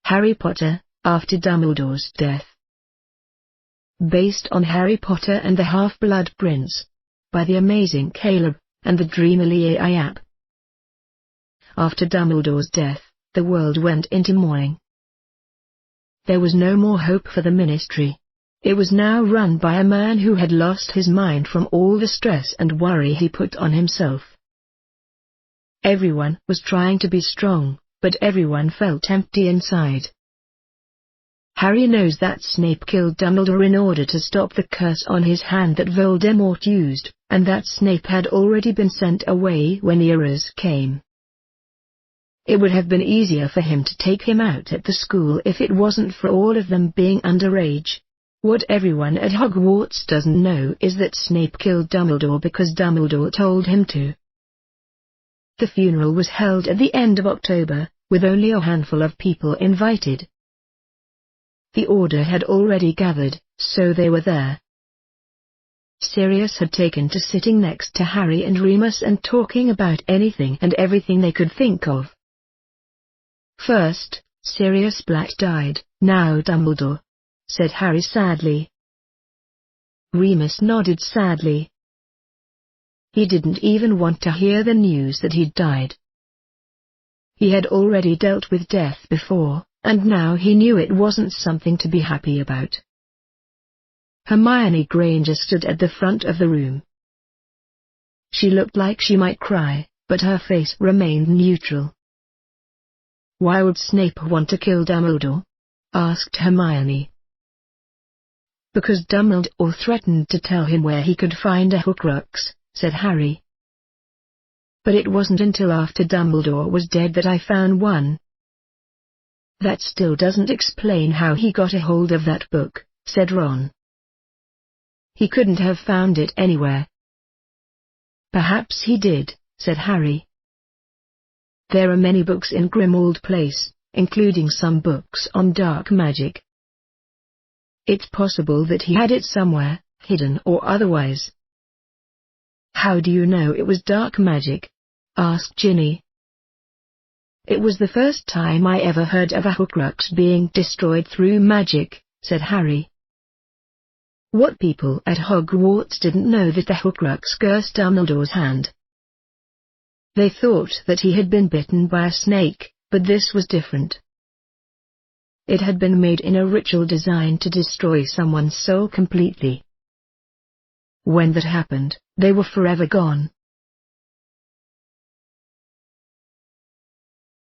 Harry Potter, After Dumbledore's Death. Based on Harry Potter and the Half-Blood Prince. By the amazing Caleb, and the Dreamily AI app. After Dumbledore's death, the world went into mourning. There was no more hope for the Ministry. It was now run by a man who had lost his mind from all the stress and worry he put on himself. Everyone was trying to be strong, but everyone felt empty inside. Harry knows that Snape killed Dumbledore in order to stop the curse on his hand that Voldemort used, and that Snape had already been sent away when the errors came. It would have been easier for him to take him out at the school if it wasn't for all of them being underage. What everyone at Hogwarts doesn't know is that Snape killed Dumbledore because Dumbledore told him to. The funeral was held at the end of October, with only a handful of people invited. The Order had already gathered, so they were there. Sirius had taken to sitting next to Harry and Remus and talking about anything and everything they could think of. First, Sirius Black died, now Dumbledore, said Harry sadly. Remus nodded sadly. He didn't even want to hear the news that he'd died. He had already dealt with death before, and now he knew it wasn't something to be happy about. Hermione Granger stood at the front of the room. She looked like she might cry, but her face remained neutral. "Why would Snape want to kill Dumbledore?" asked Hermione. "Because Dumbledore threatened to tell him where he could find a Horcrux," said Harry. "But it wasn't until after Dumbledore was dead that I found one." "That still doesn't explain how he got a hold of that book," said Ron. "He couldn't have found it anywhere." "Perhaps he did," said Harry. "There are many books in Grimmauld Place, including some books on dark magic. It's possible that he had it somewhere, hidden or otherwise." "How do you know it was dark magic?" asked Ginny. "It was the first time I ever heard of a Horcrux being destroyed through magic," said Harry. What people at Hogwarts didn't know that the Horcrux cursed Dumbledore's hand. They thought that he had been bitten by a snake, but this was different. It had been made in a ritual designed to destroy someone's soul completely. When that happened, they were forever gone.